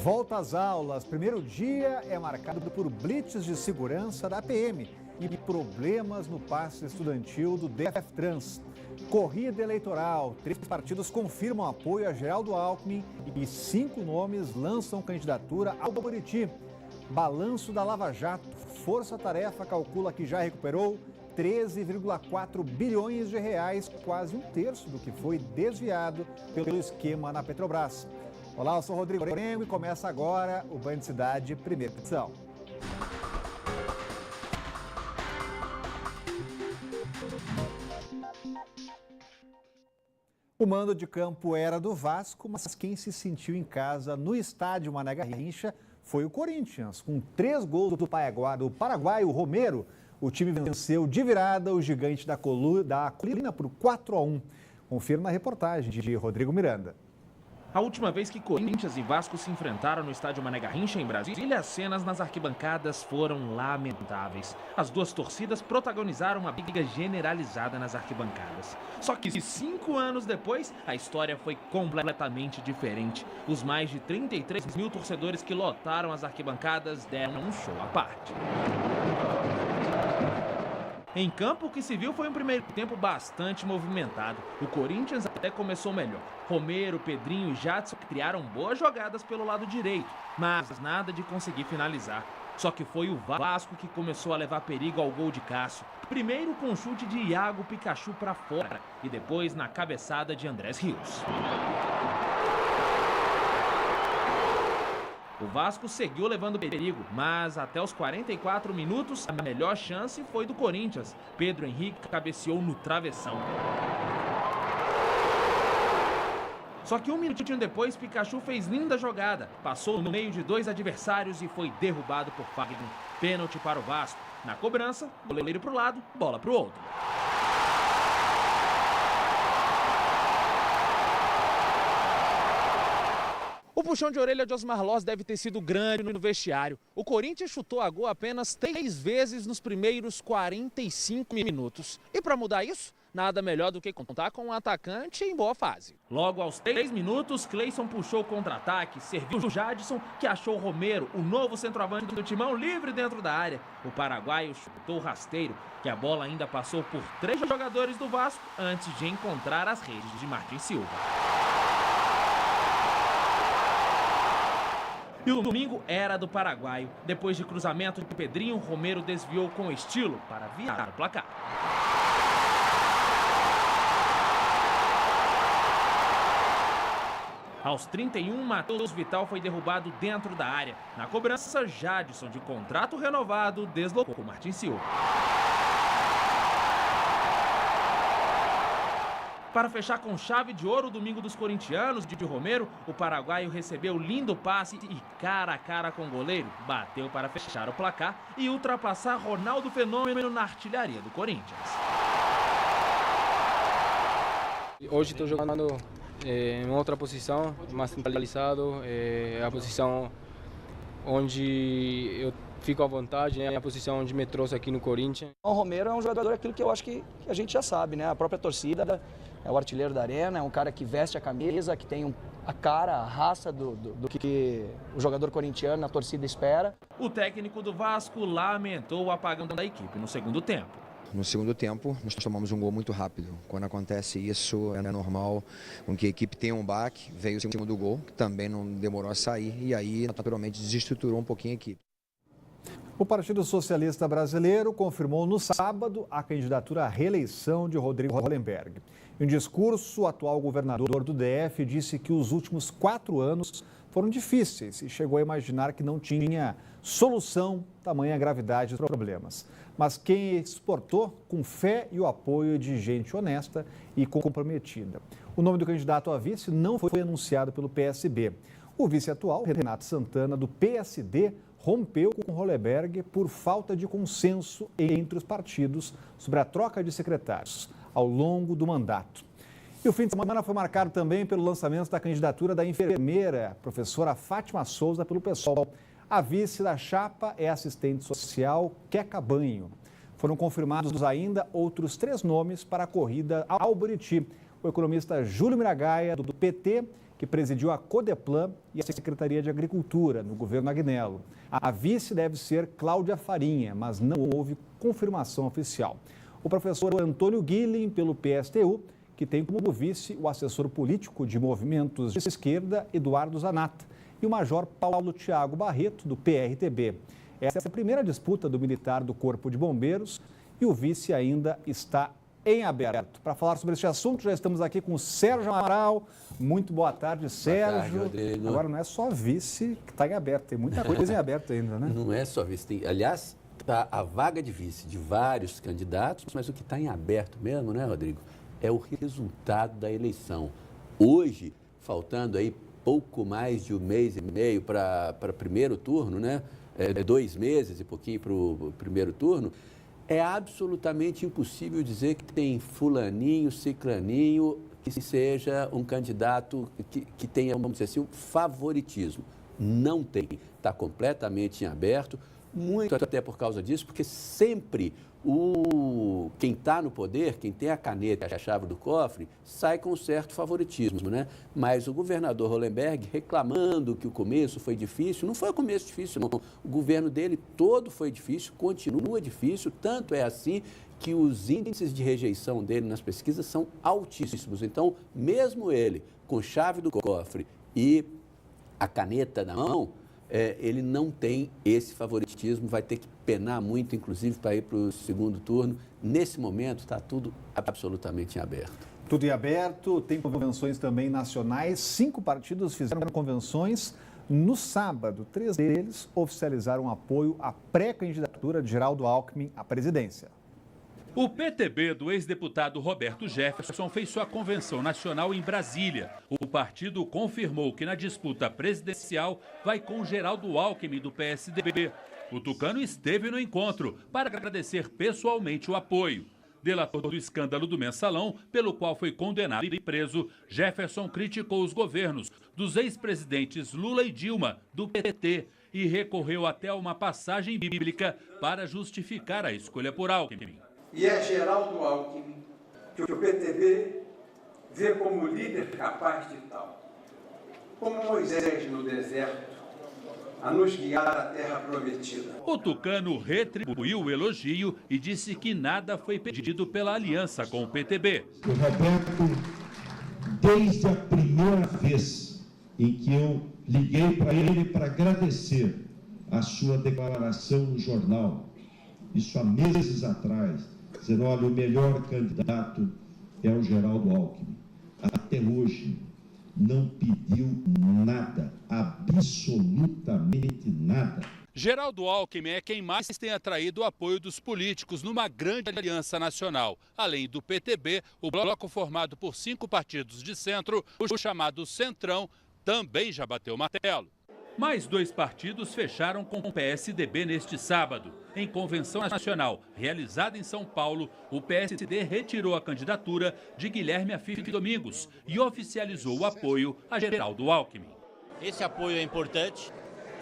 Volta às aulas. Primeiro dia é marcado por blitzes de segurança da PM e problemas no passe estudantil do DFTrans. Corrida eleitoral. 3 partidos confirmam apoio a Geraldo Alckmin e 5 nomes lançam candidatura ao Buriti. Balanço da Lava Jato. Força Tarefa calcula que já recuperou 13,4 bilhões de reais, quase 1/3 do que foi desviado pelo esquema na Petrobras. Olá, eu sou Rodrigo Morengo e começa agora o Band Cidade, primeira edição. O mando de campo era do Vasco, mas quem se sentiu em casa no estádio Mané Garrincha foi o Corinthians. Com 3 gols do paraguaio Romero, o time venceu de virada o gigante da Colina por 4-1. Confirma a reportagem de Rodrigo Miranda. A última vez que Corinthians e Vasco se enfrentaram no estádio Mané Garrincha, em Brasília, as cenas nas arquibancadas foram lamentáveis. As duas torcidas protagonizaram uma briga generalizada nas arquibancadas. Só que 5 anos depois, a história foi completamente diferente. Os mais de 33 mil torcedores que lotaram as arquibancadas deram um show à parte. Em campo, o que se viu foi um primeiro tempo bastante movimentado. O Corinthians até começou melhor. Romero, Pedrinho e Jadson criaram boas jogadas pelo lado direito, mas nada de conseguir finalizar. Só que foi o Vasco que começou a levar perigo ao gol de Cássio. Primeiro com o chute de Iago Pikachu para fora e depois na cabeçada de Andrés Rios. O Vasco seguiu levando perigo, mas até os 44 minutos, a melhor chance foi do Corinthians. Pedro Henrique cabeceou no travessão. Só que 1 minutinho depois, Pikachu fez linda jogada. Passou no meio de 2 adversários e foi derrubado por Fagner. Pênalti para o Vasco. Na cobrança, goleiro para o lado, bola para o outro. O puxão de orelha de Osmar Loz deve ter sido grande no vestiário. O Corinthians chutou a gol apenas 3 vezes nos primeiros 45 minutos. E para mudar isso, nada melhor do que contar com um atacante em boa fase. Logo aos 3 minutos, Cleison puxou o contra-ataque, serviu o Jadson, que achou Romero, o novo centroavante do Timão, livre dentro da área. O paraguaio chutou rasteiro, que a bola ainda passou por 3 jogadores do Vasco antes de encontrar as redes de Martins Silva. E o domingo era do paraguaio. Depois de cruzamento de Pedrinho, Romero desviou com estilo para virar o placar. Aos 31, Matheus Vital foi derrubado dentro da área. Na cobrança, Jadson, de contrato renovado, deslocou Martins Silva. Para fechar com chave de ouro o domingo dos corintianos, de Romero, o paraguaio recebeu lindo passe e cara a cara com o goleiro, bateu para fechar o placar e ultrapassar Ronaldo Fenômeno na artilharia do Corinthians. Hoje estou jogando em outra posição, mais centralizado, a posição onde eu fico à vontade, né? A posição onde me trouxe aqui no Corinthians. O Romero é um jogador, aquilo que eu acho que a gente já sabe, né? A própria torcida, é o artilheiro da arena, é um cara que veste a camisa, que tem a cara, a raça do que o jogador corintiano, a torcida espera. O técnico do Vasco lamentou o apagão da equipe no segundo tempo. No segundo tempo, nós tomamos um gol muito rápido. Quando acontece isso, é normal com que a equipe tenha um baque. Veio o segundo gol, que também não demorou a sair, e aí, naturalmente, desestruturou um pouquinho a equipe. O Partido Socialista Brasileiro confirmou no sábado a candidatura à reeleição de Rodrigo Hollenberg. Em um discurso, o atual governador do DF disse que os últimos 4 anos foram difíceis e chegou a imaginar que não tinha solução, tamanha a gravidade dos problemas. Mas quem exportou com fé e o apoio de gente honesta e comprometida. O nome do candidato a vice não foi anunciado pelo PSB. O vice atual, Renato Santana, do PSD, rompeu com Hollenberg por falta de consenso entre os partidos sobre a troca de secretários ao longo do mandato. E o fim de semana foi marcado também pelo lançamento da candidatura da enfermeira, professora Fátima Souza, pelo PSOL. A vice da chapa é a assistente social Queca Banho. Foram confirmados ainda outros 3 nomes para a corrida ao Buriti. O economista Júlio Miragaia, do PT, que presidiu a Codeplan e a Secretaria de Agricultura, no governo Agnello. A vice deve ser Cláudia Farinha, mas não houve confirmação oficial. O professor Antônio Guilhem, pelo PSTU, que tem como vice o assessor político de movimentos de esquerda, Eduardo Zanata, e o major Paulo Thiago Barreto, do PRTB. Essa é a primeira disputa do militar do Corpo de Bombeiros e o vice ainda está em aberto. Para falar sobre este assunto, já estamos aqui com o Sérgio Amaral. Muito boa tarde, Sérgio. Boa tarde, Rodrigo. Agora não é só vice que está em aberto, tem muita coisa em aberto ainda, né? Não é só vice. Aliás, está a vaga de vice de vários candidatos, mas o que está em aberto mesmo, né, Rodrigo, é o resultado da eleição. Hoje, faltando aí pouco mais de um mês e meio para primeiro turno, né? 2 meses e pouquinho para o primeiro turno, é absolutamente impossível dizer que tem fulaninho, ciclaninho, que seja um candidato que tenha, vamos dizer assim, um favoritismo. Não tem. Está completamente em aberto, muito até por causa disso, porque sempre quem está no poder, quem tem a caneta e a chave do cofre, sai com um certo favoritismo, né? Mas o governador Hollenberg reclamando que o começo foi difícil, não foi o começo difícil, não. O governo dele todo foi difícil, continua difícil, tanto é assim que os índices de rejeição dele nas pesquisas são altíssimos. Então, mesmo ele com chave do cofre e a caneta na mão, ele não tem esse favoritismo, vai ter que penar muito, inclusive, para ir para o segundo turno. Nesse momento, está tudo absolutamente em aberto. Tudo em aberto, tem convenções também nacionais. 5 partidos fizeram convenções no sábado. 3 deles oficializaram apoio à pré-candidatura de Geraldo Alckmin à presidência. O PTB do ex-deputado Roberto Jefferson fez sua convenção nacional em Brasília. O partido confirmou que na disputa presidencial vai com Geraldo Alckmin do PSDB. O tucano esteve no encontro para agradecer pessoalmente o apoio. Delator do escândalo do Mensalão, pelo qual foi condenado e preso, Jefferson criticou os governos dos ex-presidentes Lula e Dilma, do PT, e recorreu até uma passagem bíblica para justificar a escolha por Alckmin. E é Geraldo Alckmin que o PTB vê como líder capaz de tal, como Moisés no deserto, a nos guiar à terra prometida. O tucano retribuiu o elogio e disse que nada foi pedido pela aliança com o PTB. O Roberto, desde a primeira vez em que eu liguei para ele para agradecer a sua declaração no jornal, isso há meses atrás, dizendo, olha, o melhor candidato é o Geraldo Alckmin. Até hoje, não pediu nada, absolutamente nada. Geraldo Alckmin é quem mais tem atraído o apoio dos políticos numa grande aliança nacional. Além do PTB, o bloco formado por 5 partidos de centro, o chamado Centrão, também já bateu martelo. Mais 2 partidos fecharam com o PSDB neste sábado. Em convenção nacional realizada em São Paulo, o PSD retirou a candidatura de Guilherme Afif Domingos e oficializou o apoio a Geraldo Alckmin. Esse apoio é importante,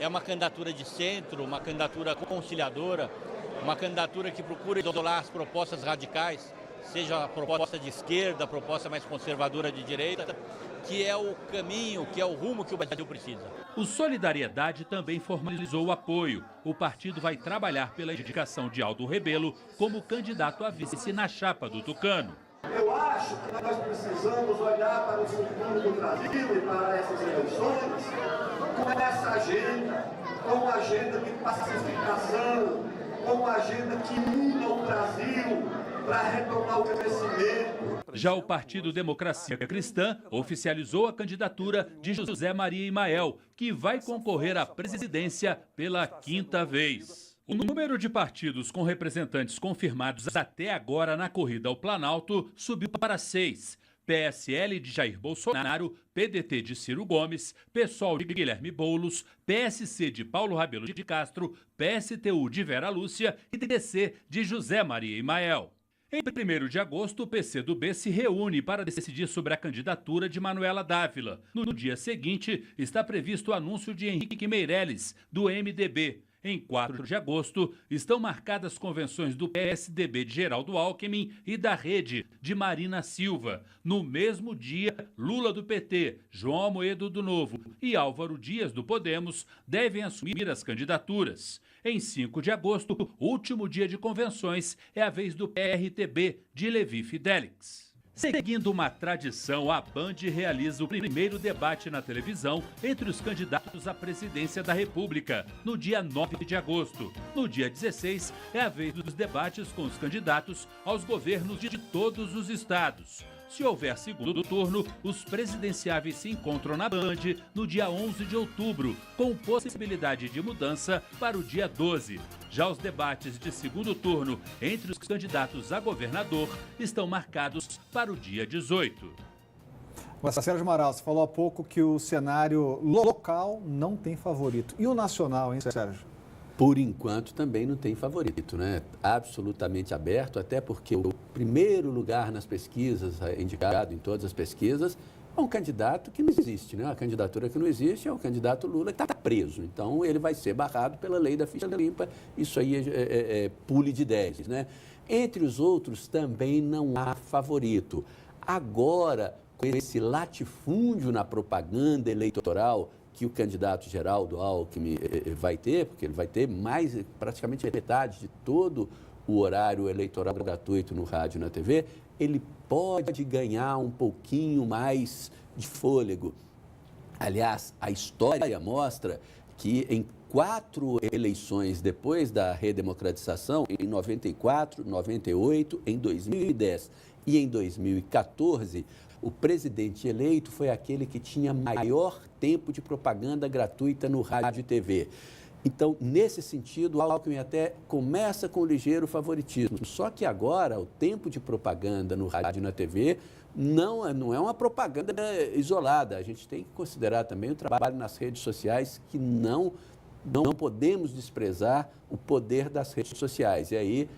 é uma candidatura de centro, uma candidatura conciliadora, uma candidatura que procura isolar as propostas radicais, seja a proposta de esquerda, a proposta mais conservadora de direita, que é o caminho, que é o rumo que o Brasil precisa. O Solidariedade também formalizou o apoio. O partido vai trabalhar pela indicação de Aldo Rebelo como candidato a vice na chapa do tucano. Eu acho que nós precisamos olhar para o futuro do Brasil e para essas eleições com essa agenda, com uma agenda de pacificação, com uma agenda que una o Brasil para retomar o crescimento. Já o Partido Democracia Cristã oficializou a candidatura de José Maria Imael, que vai concorrer à presidência pela 5ª vez. O número de partidos com representantes confirmados até agora na corrida ao Planalto subiu para 6. PSL de Jair Bolsonaro, PDT de Ciro Gomes, PSOL de Guilherme Boulos, PSC de Paulo Rabelo de Castro, PSTU de Vera Lúcia e DC de José Maria Imael. Em 1º de agosto, o PCdoB se reúne para decidir sobre a candidatura de Manuela Dávila. No dia seguinte, está previsto o anúncio de Henrique Meirelles, do MDB. Em 4 de agosto, estão marcadas convenções do PSDB de Geraldo Alckmin e da Rede de Marina Silva. No mesmo dia, Lula do PT, João Amoedo do Novo e Álvaro Dias do Podemos devem assumir as candidaturas. Em 5 de agosto, último dia de convenções, é a vez do PRTB de Levi Fidelix. Seguindo uma tradição, a Band realiza o primeiro debate na televisão entre os candidatos à presidência da República, no dia 9 de agosto. No dia 16, é a vez dos debates com os candidatos aos governos de todos os estados. Se houver segundo turno, os presidenciáveis se encontram na Band no dia 11 de outubro, com possibilidade de mudança para o dia 12. Já os debates de segundo turno entre os candidatos a governador estão marcados para o dia 18. Sérgio Amaral, você falou há pouco que o cenário local não tem favorito. E o nacional, hein, Sérgio? Por enquanto também não tem favorito, né? Absolutamente aberto, até porque o primeiro lugar nas pesquisas, indicado em todas as pesquisas, é um candidato que não existe, né? A candidatura que não existe é o candidato Lula que está preso. Então, ele vai ser barrado pela lei da ficha limpa. Isso aí é pule de 10, né? Entre os outros, também não há favorito. Agora, com esse latifúndio na propaganda eleitoral que o candidato Geraldo Alckmin vai ter, porque ele vai ter praticamente metade de todo o horário eleitoral gratuito no rádio e na TV, ele pode ganhar um pouquinho mais de fôlego. Aliás, a história mostra que em 4 eleições depois da redemocratização, em 94, 98, em 2010 e em 2014, o presidente eleito foi aquele que tinha maior tempo de propaganda gratuita no rádio e TV. Então, nesse sentido, o Alckmin até começa com um ligeiro favoritismo. Só que agora, o tempo de propaganda no rádio e na TV não é uma propaganda isolada. A gente tem que considerar também o trabalho nas redes sociais, que não podemos desprezar o poder das redes sociais. E aí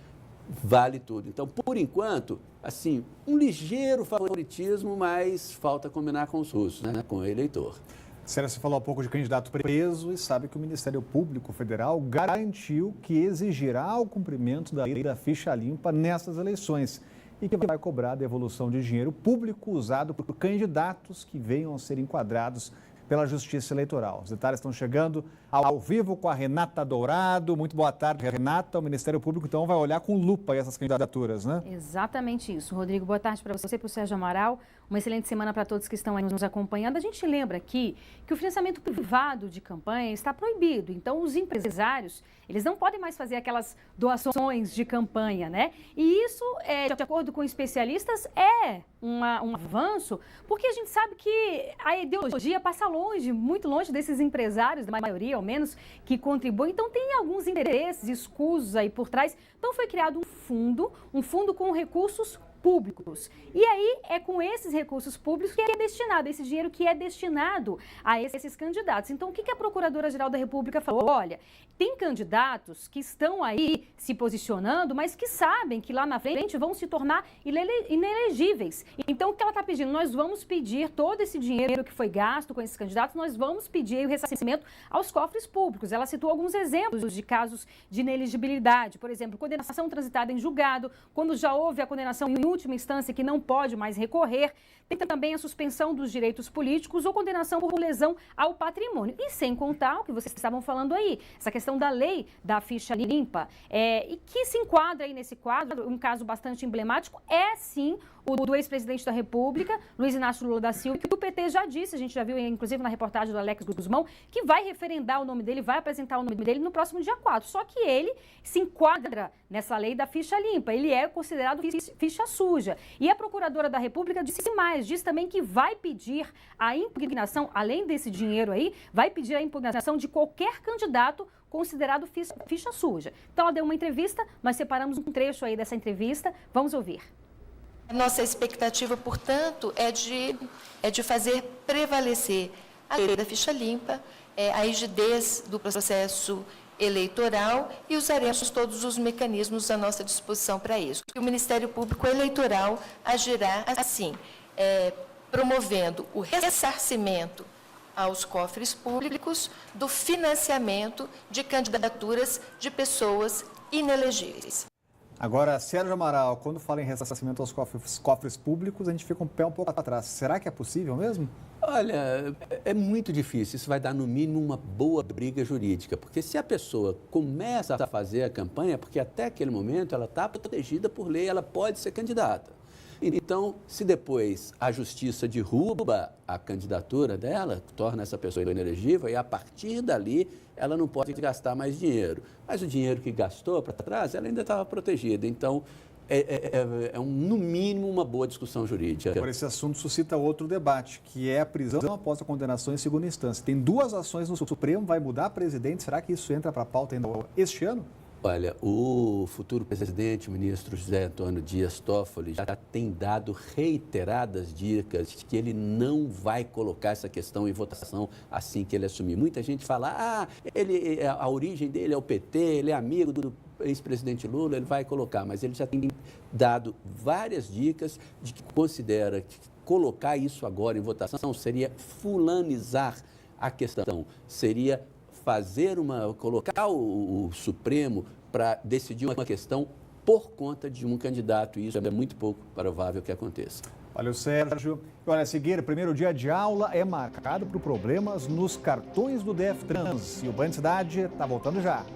vale tudo. Então, por enquanto, assim, um ligeiro favoritismo, mas falta combinar com os russos, né? Com o eleitor. Sérgio, você falou há pouco de candidato preso e sabe que o Ministério Público Federal garantiu que exigirá o cumprimento da lei da ficha limpa nessas eleições e que vai cobrar a devolução de dinheiro público usado por candidatos que venham a ser enquadrados pela Justiça Eleitoral. Os detalhes estão chegando ao vivo com a Renata Dourado. Muito boa tarde, Renata. O Ministério Público, então, vai olhar com lupa essas candidaturas, né? Exatamente isso. Rodrigo, boa tarde para você e para o Sérgio Amaral. Uma excelente semana para todos que estão aí nos acompanhando. A gente lembra aqui que o financiamento privado de campanha está proibido. Então, os empresários, eles não podem mais fazer aquelas doações de campanha, né? E isso, de acordo com especialistas, é um avanço, porque a gente sabe que a ideologia passa longe, muito longe desses empresários, da maioria, ao menos, que contribuem. Então, tem alguns interesses escusos aí por trás. Então, foi criado um fundo com recursos públicos. E aí é com esses recursos públicos que é destinado, esse dinheiro que é destinado a esses candidatos. Então, o que a Procuradora-Geral da República falou? Olha, tem candidatos que estão aí se posicionando, mas que sabem que lá na frente vão se tornar inelegíveis. Então, o que ela está pedindo? Nós vamos pedir todo esse dinheiro que foi gasto com esses candidatos, nós vamos pedir o ressarcimento aos cofres públicos. Ela citou alguns exemplos de casos de inelegibilidade, por exemplo, condenação transitada em julgado, quando já houve a condenação em última instância que não pode mais recorrer. Tem também a suspensão dos direitos políticos ou condenação por lesão ao patrimônio. E sem contar o que vocês estavam falando aí, essa questão da lei da ficha limpa, e que se enquadra aí nesse quadro, um caso bastante emblemático, é sim o do ex-presidente da República, Luiz Inácio Lula da Silva, que o PT já disse, a gente já viu inclusive na reportagem do Alex Guzmão, que vai referendar o nome dele, vai apresentar o nome dele no próximo dia 4. Só que ele se enquadra nessa lei da ficha limpa, ele é considerado ficha suja. E a Procuradora da República disse mais, diz também que vai pedir a impugnação, além desse dinheiro aí, vai pedir a impugnação de qualquer candidato considerado ficha suja. Então ela deu uma entrevista, nós separamos um trecho aí dessa entrevista, vamos ouvir. Nossa expectativa, portanto, é de fazer prevalecer a lei da ficha limpa, a rigidez do processo eleitoral e usaremos todos os mecanismos à nossa disposição para isso. O Ministério Público Eleitoral agirá assim, promovendo o ressarcimento aos cofres públicos do financiamento de candidaturas de pessoas inelegíveis. Agora, Sérgio Amaral, quando fala em ressarcimento aos cofres públicos, a gente fica um pé um pouco atrás. Será que é possível mesmo? Olha, é muito difícil. Isso vai dar, no mínimo, uma boa briga jurídica. Porque se a pessoa começa a fazer a campanha, porque até aquele momento ela está protegida por lei, ela pode ser candidata. Então, se depois a justiça derruba a candidatura dela, torna essa pessoa inelegível, e a partir dali ela não pode gastar mais dinheiro. Mas o dinheiro que gastou para trás, ela ainda estava protegida. Então, no mínimo, uma boa discussão jurídica. Agora, esse assunto suscita outro debate, que é a prisão após a condenação em segunda instância. Tem 2 ações no Supremo, vai mudar presidente. Será que isso entra para a pauta ainda este ano? Olha, o futuro presidente, o ministro José Antônio Dias Toffoli, já tem dado reiteradas dicas de que ele não vai colocar essa questão em votação assim que ele assumir. Muita gente fala, a origem dele é o PT, ele é amigo do ex-presidente Lula, ele vai colocar, mas ele já tem dado várias dicas de que considera que colocar isso agora em votação seria fulanizar a questão, seria colocar o Supremo para decidir uma questão por conta de um candidato, e isso é muito pouco provável que aconteça. Valeu, Sérgio. Olha, a seguir, primeiro dia de aula é marcado por problemas nos cartões do DF Trans. E o Band Cidade está voltando já.